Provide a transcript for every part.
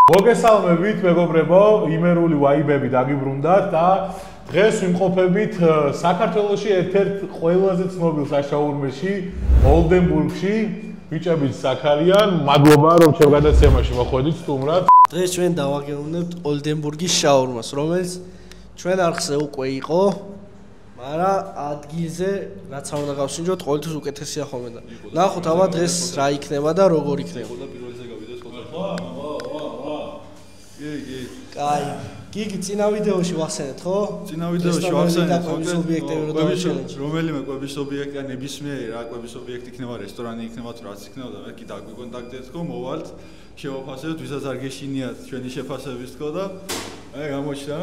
მოგესალმებით მეგობრებო, იმერული ვაიბები დაგიბრუნდათ და დღეს ვიმყოფებით საქართველოში ერთ-ერთ ყველაზე ცნობილ საშაურმეში, ოლდენბურგში. ბიჭებიც აქ არიან, მადლობა რომ ჩემ გადაცემაში მოხვედით სტუმრად. დღეს ჩვენ დავაგეუბნებთ ოლდენბურგის შაურმას, რომელიც ჩვენ არხზე უკვე იყო, მაგრამ ადგილზე რაც არ უნდა გავსინჯოთ, ყოველთვის უკეთესია ხოლმე და ნახოთ აბა დღეს რა იქნება და როგორ იქნება. კაი, გიგი წინა ვიდეოში ვახსენეთ, ხო? წინა ვიდეოში ვახსენეთ კვების ობიექტები რომ დავჩელენჯ. რომელიმე კვების ობიექტი ან ნებისმიერი რა კვების ობიექტი იქნება, რესტორანი იქნება, თუ რაც იქნება და მე კი დაგვიკონტაქტეთ, ხო, მოვალთ, შევაფასებთ, ვისაც არ გეშინიათ ჩვენი შეფასების თქო და აი გამოჩნდა.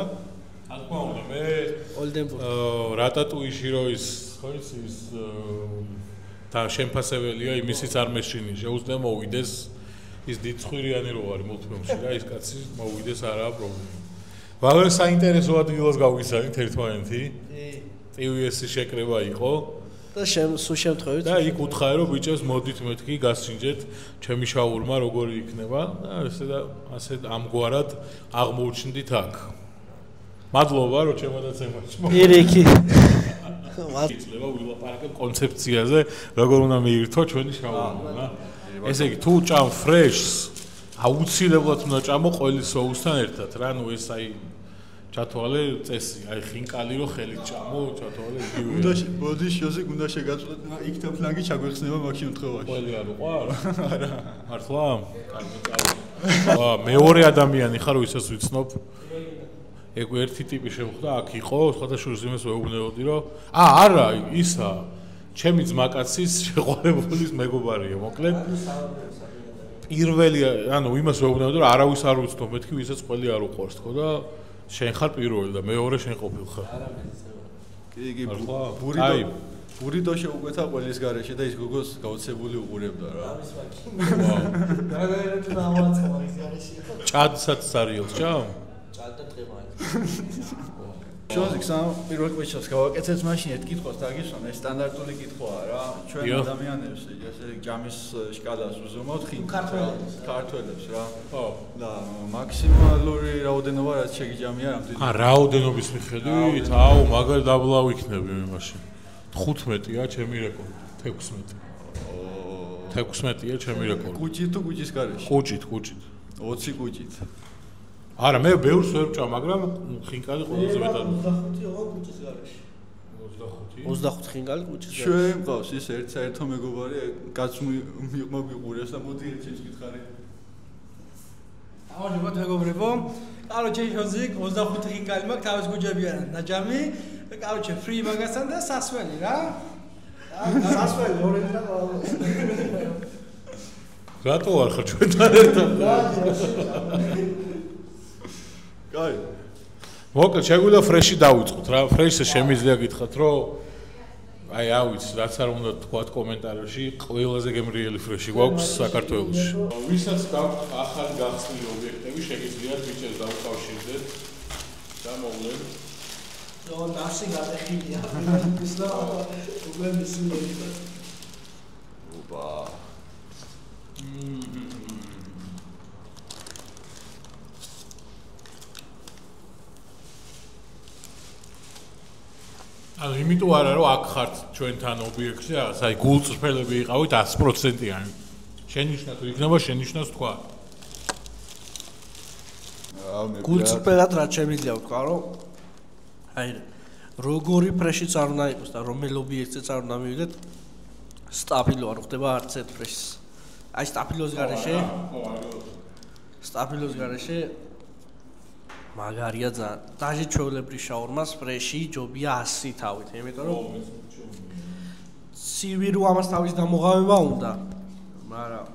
რა თქმა უნდა, მე ოლდენბურგ რატატუიში რო ის ხო ის და შემფასებელია იმისიც არ მეშინი, შეუძლია მოვიდეს ის დიდწყვირიანი რო არის მულტფილმში და ის კაცი მოვიდეს არაა პრობლემა. ვალე საინტერესო ადგილას გავგიცანით ერთმანეთი. TVS-ის შეკრება იყო და სულ შემთხვევით და იქ უთხარი რომ ბიჭებს მოდით მეთქი გასინჯეთ ჩემი შაურმა როგორი იქნება და ესე და ასე ამგვარად აღმოუჩნდით აქ. მადლობა რომ ჩემადაცემაში პირიქი იძლევა ვილაპარაკებ კონცეფციაზე როგორ უნდა მიირთო ჩვენი შაურმა. ესე იგი თუ ჭამ ფრეშს აუცილებლად უნდა ჭამო ყველის соуსთან ერთად რა ნუ ეს აი ჩათვალე წესი აი ხინკალი რო ხელით ჭამო ჩათვალე იგივე უნდა ბოდი შოზე უნდა შეგაწყვეტ იქთა ფლანგი ჩაგვეხსნება მაგში მთხოვაში ყველი არ უყარ არა მართლა მეორე ადამიანი ხარ ვისაც ვიცნობ ეგ ერთი ტიპი შემხვდა აქ იყო სხვადასხვა იმას ვეუბნებოდი რომ არა ისა ჩემი ძმაკაცის შეყვარებულის მეგობარია მოკლედ პირველი ანუ იმას ვეუბნებოდი რომ არავის არ უცნობ მეთქი ვისაც ყველი არ უყვარს თქო და შენ ხარ პირველი და მეორე შენ ყოფილ ხარ კი ბურიდო შეუკვეთა ყველის გარეშე და ის გოგოს გაოცებული უყურებდა რა ჭადსაც წარიელს ჭამ ჭად და ტყემალი შოზიქს ამ პირველ კვეთს გავაკეთეთ მაშინ ერთ კითხვას დაგისვამ ეს სტანდარტული კითხვაა რა ჩვენ ადამიანებს ესე ჯამის შკალას უზომავთ ქართველებს რა ხო და მაქსიმალური რაოდენობა რაც შეგიჯამია რამდენი რაოდენობის მიხედვით აუ მაგარ დაბლა ვიქნები მე მაშინ 15-ია ჩემი რეკორდი 16-ია ჩემი რეკორდი კუჭით თუ კუჭის გარეშე კუჭით 20 კუჭით არა მე ბევრს ვერ ვჭამ მაგრამ ხინკალი ყველაზე მეტად 25 ოღონდ კუჭის გარეშე 25 ხინკალი კუჭის გარეშე ჩვენ ყავს ის ერთსაერთო მეგობარი კაც მიყურებს და მოდი ერთის გითხარი ამოდი მეგობრებო კაროჩე შოზიკ 25 ხინკალი მაქვს თავის გუჯები არა ნაჯამი და კაროჩე ფრი მაგასთან და სასველი რა სასველი ორენდა რატო არ ხარ ჩვენთან ერთად კაი. მოკლედ შეგვიძლია ფრეში დავიწყოთ რა. ფრეშზე შემიძლია გითხრათ რომ აი ავიც რაც არ უნდა თქვათ კომენტარებში ყველაზე გემრიელი ფრეში გვაქვს საქართველოში. ვისაც გაქვთ ახალი გახსნილი ობიექტები შეგიძლიათ ბიჭებს დავუკავშირდეთ და მოვლენ. ნუ ნასი გადახილია. ის და უკვე მისულები. ოპა. ანუ იმიტომ არა რომ აქ ხართ ჩვენთან ობიექტზე რაღაც აი გულწრფელები იყავით 100%-იანი. შენიშნა თუ იქნება შენიშნას თქვა. გულწრფელად რაც შემიძლია ვთქვა რომ აი როგორი ფრეშიც არ უნდა იყოს და რომელ ობიექტზეც არ უნდა მივიდეთ სტაფილო არ ხდება არც ერთ ფრეშს. აი სტაფილოს გარეშე მაგარია ძალიან. დაჟე ჩვეულებრივ შაურმას ფრეში ჯობია 100 თავით, იმიტომ რომ ცივი რო ამას თავის დამოღავება უნდა. მაგრამ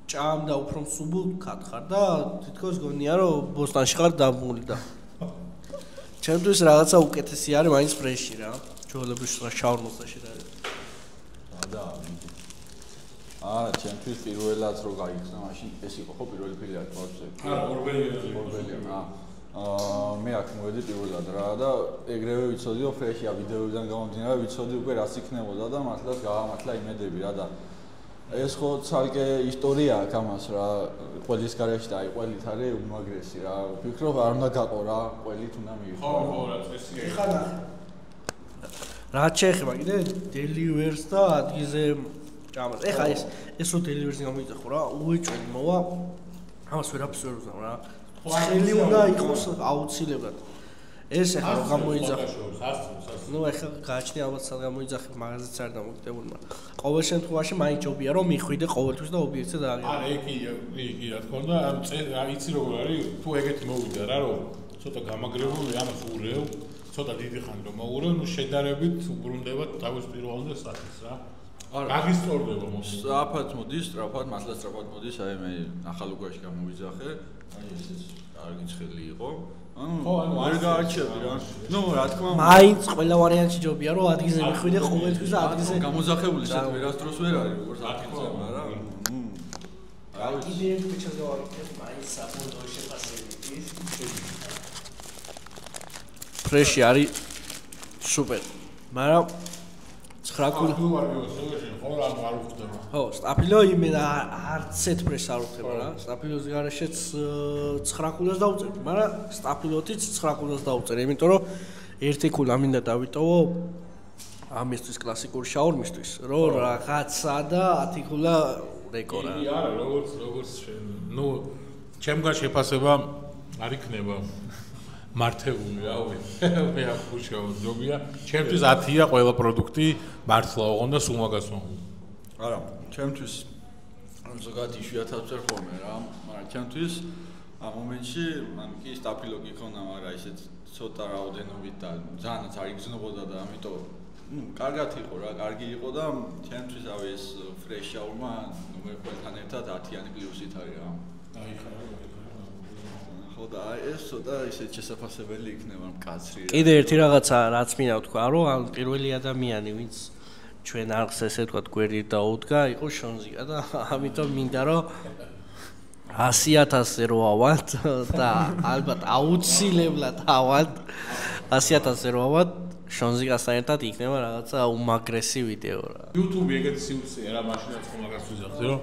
ჭამ და უფრო მსუბულ ხარ და თითქოს გონია რომ ბოსტანში ხარ დამული და ჩემთვის რაღაცა უკეთესი არის მაინც ფრეში რა. ჩვეულებრივ შაურმასში რა. არა, ჩემთვის პირველად რო გაიხსნა, მაშინ ეს იყო ხო პირველი ფილია თვალზე. ორბელია. მე აქ მოვედი პირველად რა და ეგრევე ვიცოდი რომ ფრეშია ვიდეოიდან გამომდინარე ვიცოდი უკვე რას იქნებოდა და მართლაც გავამართლა იმედები რა და ეს ხო ცალკე ისტორია აქვს ამას რა ყველის გარეშე და აი ყველით არის უმაგრესი რა ვფიქრობ არ უნდა გაყო რა ყველით უნდა მიიღო ხო რა წესია ხანა რა შეეხება კიდე Delivers და ადგილზე ჭამას ეხა ეს რო Delivers-ი გამოიწახო რა უეჭველი მოვა ამას ვერაფერს ვერ უზნავ რა ხელი უნდა იყოს აუცილებლად ეს ეხა რო გამოიძახო ნუ ეხა გააჩნია ალბათ სად გამოიძახებ მაგაზეც არ დამოკიდებული მაგრამ ყოველ შემთხვევაში მაინც ჯობია რომ მიხვიდე ყოველთვის და ობიექტზე დააგებო არა კი რა თქმა უნდა იცი როგორ არის თუ ეგეთი მოვიდა რა რომ ცოტა გამაგრებული ამას ურევ ცოტა დიდი ხანი რომ მოურევ ნუ შედარებით უბრუნდება თავის პირველზე სახეს რა გაგისწორდება სწრაფად მოდის სწრაფად მართლა სწრაფად მოდის აი მე ახალ უგვაში გამოვიძახე აი ესეც კარგი ცხელი იყო ხო ანუ არ გაარჩევი რა ნუ რა თქმა უნდა მაინც ყველა ვარიანტი ჯობია რომ ადგილზე მიხვიდე ყოველთვის და ადგილზე გამოძახებული საერთოდ ვერას დროს ვერ არის როგორც ადგილზე მაგრამ აი კიდე ერთ ფიჩას გავაკეთებ მაინც საფონდო შეფასებით ფრეში არის სუპერ მაგრამ 9 კული ხო სტაფილო იმენა არც ერთ ფრეშს არ უხდება რა სტაფილოს გარეშეც 9 კულას დაუწერ მაგრამ სტაფილოთიც 9 კულას დაუწერ იმიტომ რომ ერთი კულა მინდა დავიტოვო ამისთვის კლასიკური შაურმისთვის რომ რაღაცა და 10 კულა რეკორა კი არა როგორც ნუ ჩემგან შეფასება არ იქნება მართებული რა მე აკუშავ ჯობია ჩემთვის 10-ია ყველა პროდუქტი მართლა ოღონდ და სულ მაგას მომი არა ჩემთვის ზოგადად იშვიათად წერ ხოლმე რა მაგრამ ჩემთვის ამ მომენტში მან კი სტაფილო გიქონა მაგრამ ისეთ ცოტა რაოდენობით და ძალიანაც არ იგრძნობოდა და ამიტომ ნუ კარგად იყო რა კარგი იყო და ჩემთვის ავი ეს ფრეშ შაურმა ნუ ყველთან ერთად 10-იანი პლუსით არის რა აი ხარა ხო და ეს ცოტა ისეთ შესაძლებელი იქნება მკაცრი რა კიდე ერთი რაღაცა რაც მინდა ვთქვა რომ ამ პირველი ადამიანი ვინც ჩვენ არხს ესე ვთქვა გვერდით დაუდგა იყო შონზიკა და ამიტომ მინდა რომ 100,000-ზე რო ავალთ და ალბათ აუცილებლად ავალთ 100,000-ზე რო ავალთ შონზიკასთან ერთად იქნება რაღაცა უმაგრესი ვიდეო რა YouTube ეგეთი სიუცეა რა მაშინაც ხომ მაგას ვიზახდი რომ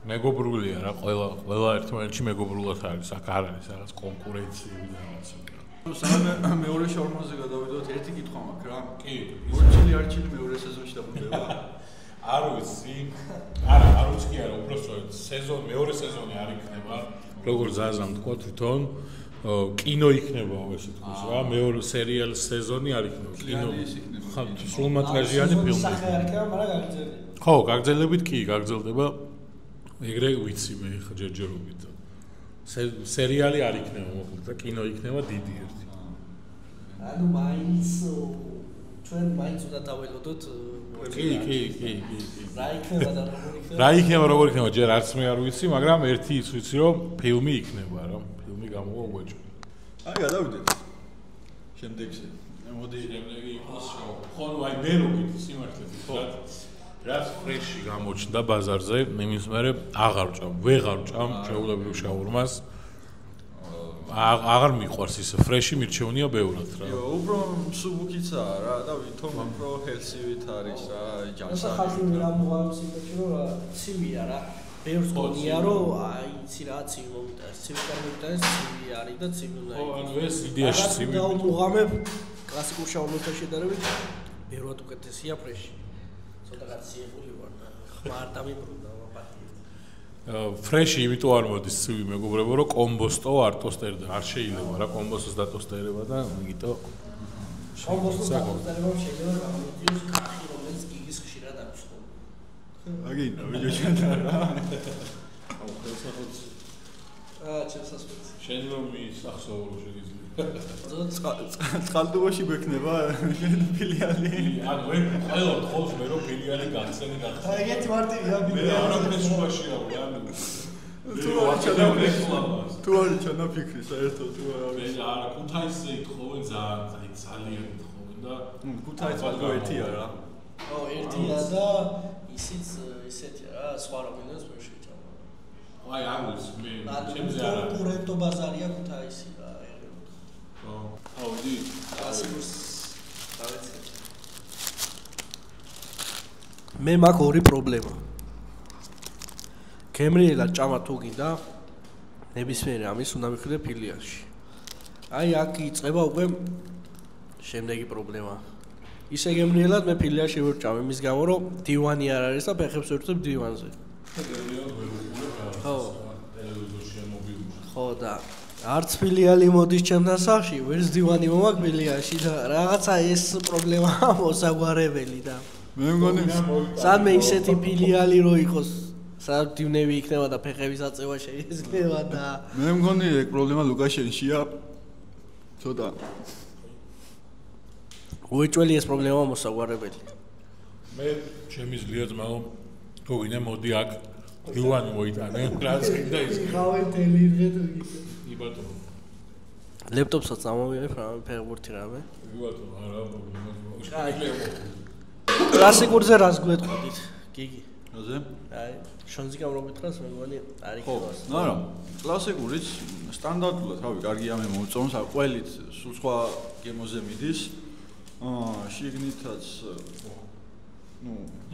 მეგობრულია რა ყველა ერთმანეთში მეგობრულად არის აქ არ არის რაღაც კონკურენციული რაღაც სანამ მეორე შაურმაზე გადავიდოთ ერთი კითხვა მაქვს რა კი არჩილი მეორე სეზონში დაბრუნდება არ ვიცი არ ვიცი კი არა უბრალოდ მეორე სეზონი არ იქნება როგორც ზაზამ თქვა თვითონ კინო იქნება ესე თქოს რა მეორე სერიალ სეზონი არ იქნება კინო ხა სრულმეტრაჟიანი ფილმი სახე არ იქნება მაგრამ გაგრძელდება ხო გაგრძელებით კი გაგრძელდება ეგრე ვიცი მე ხა ჯერჯერობით სერიალი არ იქნება მოკლედ და კინო იქნება დიდი ერთი ანუ მაინც ჩვენ მაინც უნდა დაველოდოთ კი რა იქნება და როგორ იქნება რა იქნება როგორ იქნება ჯერ არც მე არ ვიცი მაგრამ ერთი ის ვიცი რომ ფილმი იქნება რა ფილმი გამოვა უეჭვი აი გადავიდეთ შემდეგზე მოდი შემდეგი იყოს შოუ ხო აი მე რო გითხრა სიმართლე ხო რაც ფრეში გამოჩნდა ბაზარზე იმის მერე აღარ ვჭამ ვეღარ ვჭამ შეულებრივ შაურმას აღარ მიყვარს ის ფრეში მირჩევნია ბევრად რა უფრო სუბუქიცაა რა და ვითომ უფრო ჰელსივით არის რა ჯანსაღი ხალხი რა მოგვამს იმაში რომ რა ცივია რა ბევრს გონია რომ აი იცი რა ცივი მომიტანს ცივი წარმოგიტანს ცივი არის და ცივი უნდა ხო ანუ ეს იდეაში ცივი და მოღამებ კლასიკურ შაურმასთან შედარებით ბევრად უკეთესია ფრეში ცოტა გაციებული ვარ და ხმა არ დამიბრუნდა ვაპატი ფრეში იმიტომ არ მოდის ცივი მეგობრებო რომ კომბოსტო არ ტოსტერდა არ შეიძლება რა კომბოსტოს დატოსტერება და იმიტომ კომბოსტოს დატოსტერება შეიძლება გამოდიოს კახი რომელიც გიგის ხშირად აქვს აგინა ვიდეო ჩანდა რა აუ ხელსახოც ჩემსასწორს შენ რომ მისახსოვრო შეგიძლია წყალტუბოში გვექნება ფილიალი ანუ მე ყველა ხოლმე მე რომ ფილიალი გახსენი აი ეგეთი მარტივია მე არაფერს უშაშია ანუ თუ არ ჩანა ფიქრი საერთოდ თუ არ მე არა ქუთაისზე ითხოვენ ძალიან ითხოვენ და ქუთაისს მაგო ერთია რა ო ერთია და ისიც ისეთია რა სხვა რომელს ვერ შეჭამა აი არ ვიცი მე ჩემზე არა კონკურენტო ბაზარია ქუთაისი რა აუ დი ასურს დავეცე მე მაქვს ორი პრობლემა გემრიელად ჭამა თუ გინდა ნებისმიერი ამის უნდა მიხვიდე ფილიაში. აი აქ იწყება უკვე შემდეგი პრობლემა. ისე გემრიელად მე ფილიაში ვერ ჭამ იმის გამო რომ დივანი არ არის და ფეხებს ვერ ვწევ დივანზე. ხო და არც ფილიალი მოდის ჩემთან სახში, ვერც დივანი მომაქვს ფილიაში და რაღაცა ეს პრობლემაა მოსაგვარებელი და მე მგონი სადმე ისეთი ფილიალი რო იყოს, სადაც დივნები იქნება და ფეხების აწევა შეიძლება და მე მგონი ეგ პრობლემა ლუკაშენშია ცოტა უეჭველი ეს პრობლემა მოსაგვარებელი. მე ჩემი ძლია ძმაო გოგინა მოდი აქ დივანი მოიტანე რაც კიდე ის გავეთელი დღე თუ გიწევ. იბატონო ლეპტოპსაც ამოვიღებ რა ფეხბურთი რამე. იბატონო არა კლასიკურზე რას გვეტყოდით? გიგი. რაზე? აი, შონზიკამ რო გითხრას მე მგონი არ იქნებას. არა, კლასიკურიც სტანდარტულად, რავი, კარგია მე მომწონს, ყველით სულ სხვა გემოზე მიდის. შიგნითაც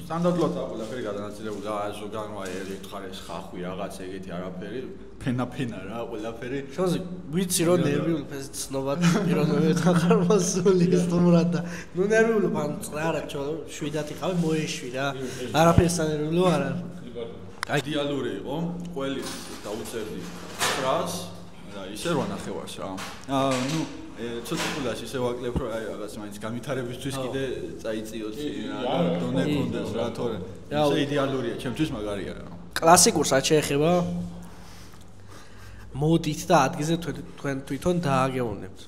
სტანდარტულად ყველაფერი გადანაწილებული და ზოგან ელექტროხარეს ხახვი რაღაც ეგეთი არაფერი, ფენა რა ყველაფერი. შონზი ვიცი რომ ნერვიული ფეს ცნობა პიროვნებად ახარ მოსული სტუმრად და ნუ ნერვიული ფან არა ჩოლო შვიდათი ყავი მოეშვი რა. არაფერს ნერვიული არ არის. იდეალური იყო, ყველით დაუწერდი 900 და ისე რა ნახევარს რა. ნუ ცოტა ხულას ისე ვაკლებ რომ აი რაღაც მაინც განვითარებისთვის კიდე წაიწიოს რა დონე კონდეს რა თორე ისე იდეალურია ჩემთვის მაგარია რა კლასიკურს არ შეეხება მოდით და ადგილზე თქვენ თვითონ დააგეუნებთ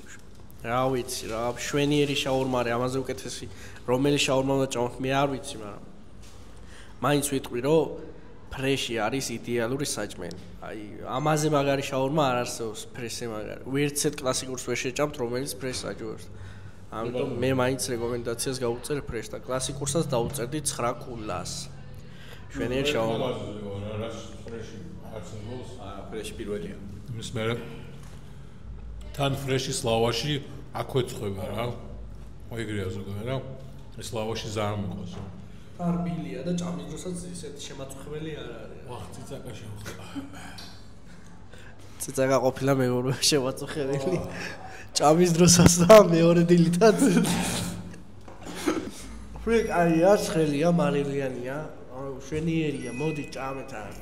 რა ვიცი რა შვენიერი შაურმა არის ამაზე უკეთესი რომელი შაურმა უნდა ჭამოთ მე არ ვიცი მაგრამ მაინც ვიტყვი რომ ფრეში არის იდეალური საჭმელი. აი, ამაზე მაგარი შაურმა არ არსებობს, ფრესზე მაგარი. ვერცეთ კლასიკურს ვერ შეჭამთ, რომელიც ფრეს აჯობს. ამიტომ მე მაინც რეკომენდაციას გავუწერ ფრეს და კლასიკურსაც დავუწერდი 9 კულას. შვენიერი შაურმა. რას ფრეში არსებობს? არა, ფრეში პირველია. იმის მერე თან ფრეშის ლავაში აქვე წვება რა. მოიგრია ზოგადად რა. ეს ლავაში ზარ მიყვას. არბილია და ჭამის დროსაც ისეთი შემაწუხებელი არ არის. ვახ, ციცაკა შევხდა. ციცაკა ყოფილა მეორე შემაწუხებელი. ჭამის დროსაც და მეორე დილითაც. ფრეკ აი არცხელია, მარილიანია, შვენიერია, მოდი ჭამეთ არ.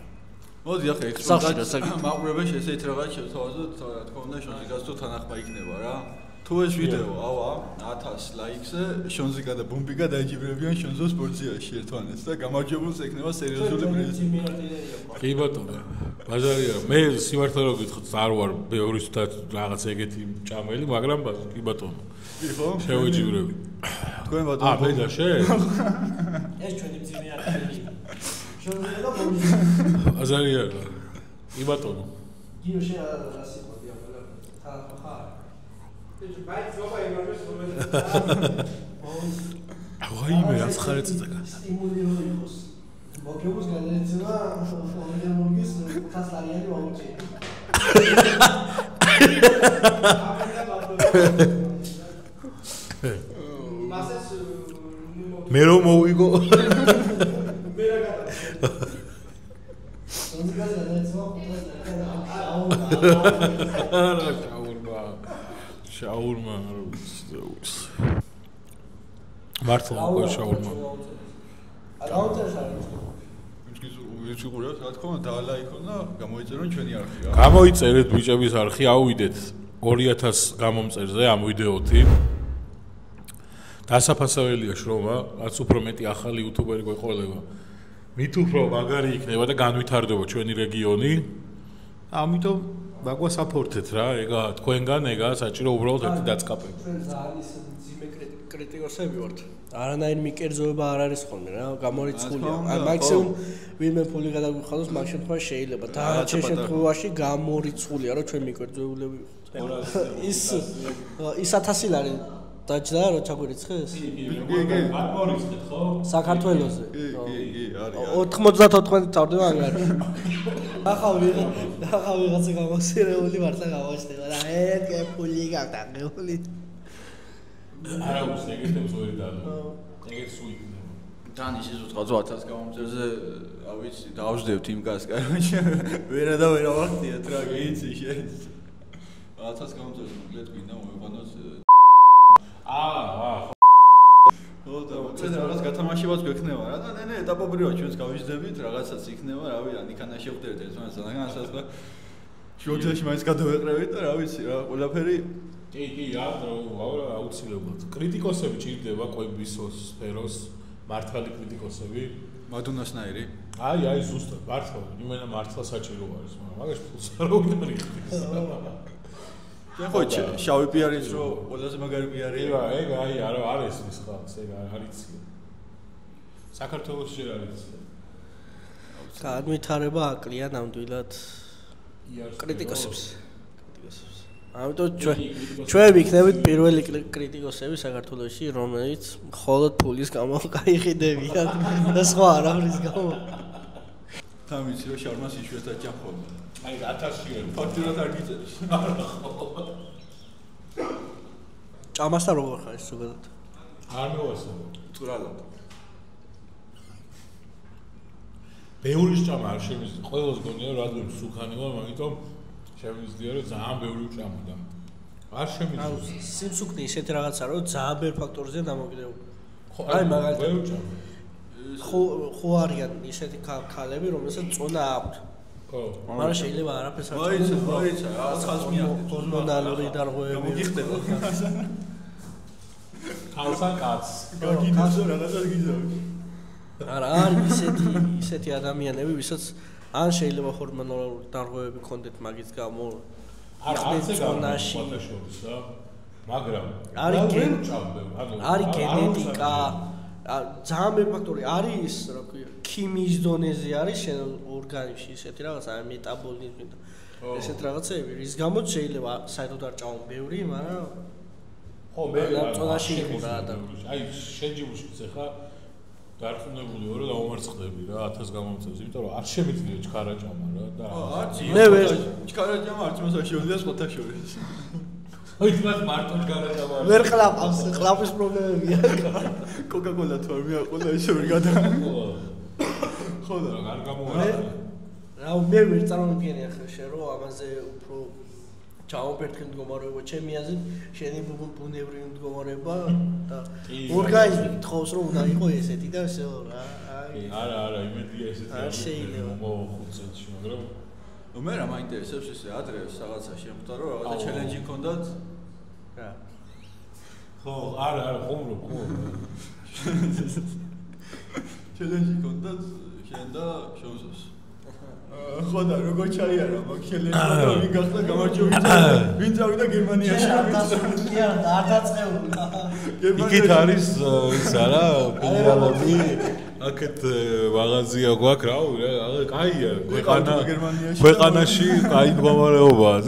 მოდი ახლა ექსპერიმენტი მაყურებელს ესეთ რაღაც შევთავაზოთ, რა თქმა უნდა, შონზიკას თუ თანახმა იქნება რა. თუ ეს ვიდეო ავა 1000 ლაიქზე შონზიკა და ბუმბიკა დაიჯიბრებიან შონზოს პორციაში ერთმანეთს და გამარჯვებულს ექნება სერიოზული პრიზი. კი ბატონო. ბაზარია, მე სიმართლე რო გითხრათ, არ ვარ ბევრი თუთ რაღაც ეგეთი ჭამელი, მაგრამ კი ბატონო. კი ხო? შევიჯიბრები. თქვენ ბატონო. მე და შე? ეს ჩვენი მძიმე არქივია. შონზიკა და ბუმბიკა. ბაზარია. კი ბატონო. გიო შე რა სიყვარული ახლა. თანახმა ხარ? Vai, zoba imagine sobre აი მე რაც ხარ ეცეცაკა. სტიმულიროს. მოგებოს განეცემა ორგანიზმის ხასლარიანი ვაუჩი. მე რომ მოვიგო. მე რა გადა. სონზიკას განეცემა შაურმა მართლა უკვე შაურმა არავითარ არის ვიცი ყურებს რა თქმა უნდა დაალაიქონ და გამოიწერონ ჩვენი არხი რა გამოიწერეთ ბიჭების არხი ავიდეთ 2000 გამომწერზე ამ ვიდეოთი დასაფასებელია შრომა რაც უფრო მეტი ახალი იუთუბერი გვეყოლება მით უფრო მაგარი იქნება და განვითარდება ჩვენი რეგიონი ამიტომ მაგვასაპორტეთ რა ეგა თქვენგან ეგა საჭირო უბრალოდ ერთი დაწყაპება ჩვენ ძალიან ის ძიმე კრიტიკოსები ვართ არანაირი მიკერძოება არ არის ხოლმე რა გამორიცხულია აი მაქსიმუმ ვინმე ფული გადაგვიხადოს მაგ შემთხვევაში შეიძლება და შემთხვევაში გამორიცხულია რომ ჩვენ მიკერძოებულები ვიყოთ ის 1000 ლარი დაჭდა რომ ჩაგვერიცხეს კი გამორიცხეთ ხო საქართველოზე კი არის 94 თავდება მაგარი ახლა ვიღაცა გამოსირეული მართლა გამოსდება და ეგ ფული გადაგეული არა უშეგეთებს ვერ დადო ეგეც უიქნება თან ის უწყალ 1000 გამომწერზე, რა ვიცი, დავждევთ იმ გას, კაროჩე. ვერა და ვერა ვახდიათ რა, გიცი შენ. 1000 გამომწერზე მოგეთ გინდა მოიყვანოს. და წედა რაღაც გათამაშებაც გვექნება რა და ნე ეტაპობრივად ჩვენს გავიждდებით, რაღაცაც იქნება, რავი, ანიქანა შევხვდებით ერთმანეთს, რაღაცას და შოჯაში მაინც გადავეყრებით და რა ვიცი რა, ყველაფერი კი, აუცილებლად. კრიტიკოსები ჭირდება კვების სფეროს, მართალი კრიტიკოსები. მადუნასნაირი. აი, ზუსტად, მართლა, იმენა მართლა საჭირო არის, მაგრამ მაგაში ფულს არ უნდა რიხდეს. ხო, შავი პიარის რო ყველაზე მაგარი პიარია. ეგ არა არის ის ხალხს, ეგ არიცი. საქართველოს ჯერ არიცი. განვითარება აკლია ნამდვილად კრიტიკოსებს. ამიტომ ჩვენ ვიქნებით პირველი კრიტიკოსები საქართველოში, რომელიც მხოლოდ ფულის გამო გაიყიდებიან და სხვა არავის გამო. თან ვიცი რომ შარმას იშვიათად ჯამხობ. აი 1000-ში ვერ ფაქტურად არ გიწერს. ჭამასთან როგორ ხარ ზოგადად? არ მოვასწავლე. წვრალად. ბევრი ჭამა არ შემიძლია. ყველას გონია რომ რადგან სუქანი ვარ, ამიტომ შემიძლია რომ ძალიან ბევრი ჭამოდა. არ შემიძლია. სიმსუქნე ისეთი რაღაცა რომ ძალიან ბევრ ფაქტორზეა დამოკიდებული. აი მაგალითად ბევრი ჭამა. ხო არიან ისეთი ქალები, რომელსაც წონა აქვთ. ხო. მაგრამ შეიძლება არაფერს არ მოიცა, რაღაც ხალხს მიახდენს. ჰორმონალური დარღვევები. მოგიხდება. ხალხსა კაცს. გაგიდოს რაღაცას გიზავი. არა, არის ისეთი ადამიანები, ვისაც ან შეიძლება ჰორმონალური დარღვევები ქონდეთ მაგის გამო. არც წონაში, მაგრამ არის გენეტიკა, ძალიან ბევრი ფაქტორი არის, რა ქვია, ქიმიის დონეზე არის შენ ორგანიზმში ისეთი რაღაც, აი მეტაბოლიზმი და ესეთ რაღაცები, რის გამოც შეიძლება საერთოდ არ ჭამო ბევრი, მაგრამ ხო, მე წონაში იყო რა და აი შეჯიბუშიც ახლა დარწმუნებული ვარ რომ დაუმარცხდები რა 1000 გამომწევს, იმიტომ რომ არ შემიძლია ჩქარა ჭამა რა და არც მე ვერ ჩქარა ჭამა არც მოსა შეუძლია სხვათა შორის. აი თმას მარტო ჩქარა ჭამა ვერ ყლაპავს, ყლაპის პრობლემებია. კოკა-კოლა თუ არ მიაყოლა ისე ვერ გადა. ხო და არ გამოვიდა. რა მე ვერ წარმოვიდგენია ხე შე რომ ამაზე უფრო ჩაომპერთხი მდგომარეობა ჩემი აზრით შენი ბუნებრივი მდგომარეობა და ორგანიზმი გთხოვს რომ უნდა იყო ესეთი და ესე რა აი არა იმედია ესეთი არ შეიძლება მოხუცეთში მაგრამ მე რა მაინტერესებს ესე ადრე რაღაცა შემხვდა რომ რაღაცა ჩელენჯი ქონდათ რა ხო არა ხუმრობ ჩელენჯი ქონდათ შენ და შოუზოს ხო და როგორ ჩაიარა მაგ ჩელენჯი ვინ გახდა გამარჯვებული ვინ წავიდა გერმანიაში არ დაწყეულა იქით არის ის არა ფინალები აქეთ მაღაზია გვაქვს რა კაია ქვეყანაში კაი მდგომარეობაა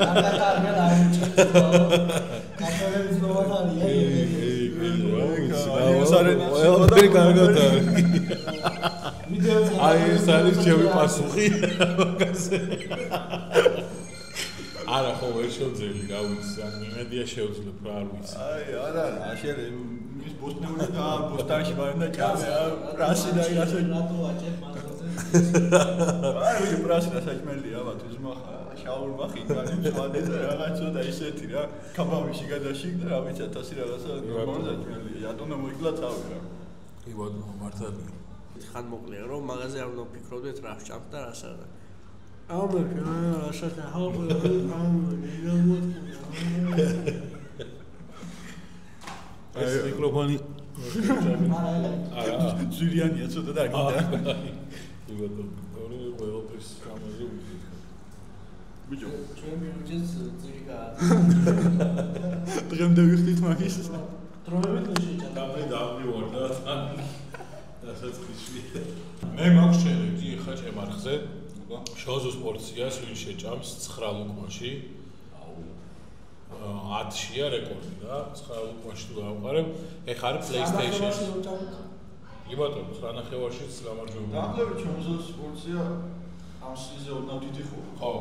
კარგად არ მიჭირდება კაფეების აი ეს არის ჩემი პასუხი მაგაზე არა ხო ვერ შევძელი რა ვიცი ან იმედია შევძლებ რა არ ვიცი აი არა შენ ის ბოსტნეული და ბოსტანში მარინდა ჭამე პრასი და ასე რატო აჭერ მაღაზიაზე აი პრასი და საჭმელია ბათუ ზმახა შაურმა ხინგალი მწვანე და რაღაცა და ისეთი რა კაბავიში გადაში და რა ვიცი 1000 რაღაცა ნორმალურად საჭმელია ატონა მოიკლა თავი რა კი ბატონო მართალია ხან მოკლია რომ მაღაზია არ უნდა ფიქრობდეთ რა ვჭამთ და რას არა აუ რასაც ახალ ეს მიკროფონი არა ზურიანია ცოტა და გიდა კი ბატონო ორი ყველაფერს გამაზე ვიქით ბიჭო ჩვენ მიუძეს ძირიკა დღემდე ვიხდით მაგის დროებით შეჭა და მე დავივარ და დასაწყისში მე მაქვს ჩელენჯი ხა ჩემარხზე შოუზოს პორციას ვინ შეჭამს 9 ლუკმაში 10-ია რეკორდი რა 9 ლუკმაში თუ დავყარებ ეხა არის PlayStation კი ბატონო 9 ნახევარშიც გამარჯვებული დაბლები შოუზოს პორცია ამ სიზე ოდნავ დიდი ხო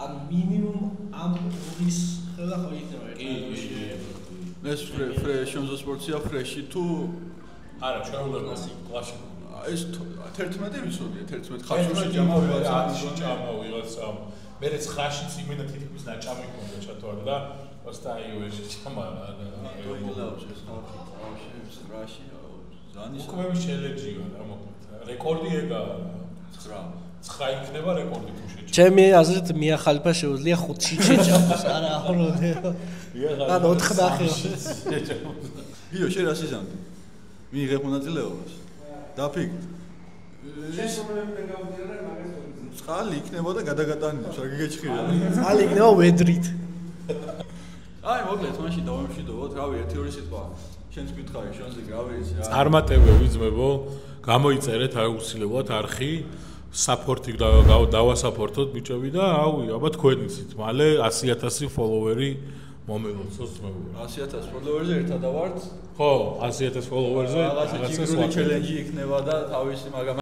ან მინიმუმ ამ ის ხელა ხო იქნება ეს შოუზოს პორცია ფრეში თუ არა, ჩვეულებრივი კლასიკური. ეს 11 ვიცოდია, 11 ხაშურში ჭამა ვიღაცა, 10-ში ჭამა ვიღაცა. მე 9-შიც იმენა თითქმის ნაჭამი ქონდა ჩათვალე და ოსტაიუეში ჭამა გილავს ეს ხალხი, წავშებს რაში, ზანის. უკვე ჩელენჯია რა მოკლედ. რეკორდი ეგაა 9 იქნება რეკორდი თუ შეჭამ. ჩემი აზრით მია ხალიფა შეუძლია 5-ში შეჭამოს, არა ახროდე. და 4 ნახე. გიო შენ რა სიზამდი? მიიღებ მონაწილეობას? დაფიქ. წყალი იქნება და გადაგატანებს, რა გიგეჭხირა. წყალი იქნება ვედრით. აი მოკლედ მაშინ დავემშვიდობოთ, რავი 1-2 სიტყვა. შენს გითხარი, შენზე რა ვიცი რა. წარმატებები ძმებო, გამოიწერეთ აუცილებლად არხი, საპორტი დავასაპორტოთ ბიჭები და აუი, აბა თქვენიცით, მალე 100,000 ფოლოვერი მომეულოცოს ძმებო. 100,000 ფოლოვერზე ერთად ავართ. ხო, 100,000 ფოლოვერზე რაღაცა ჩიგრული ჩელენჯი იქნება და თავისი მაგრამ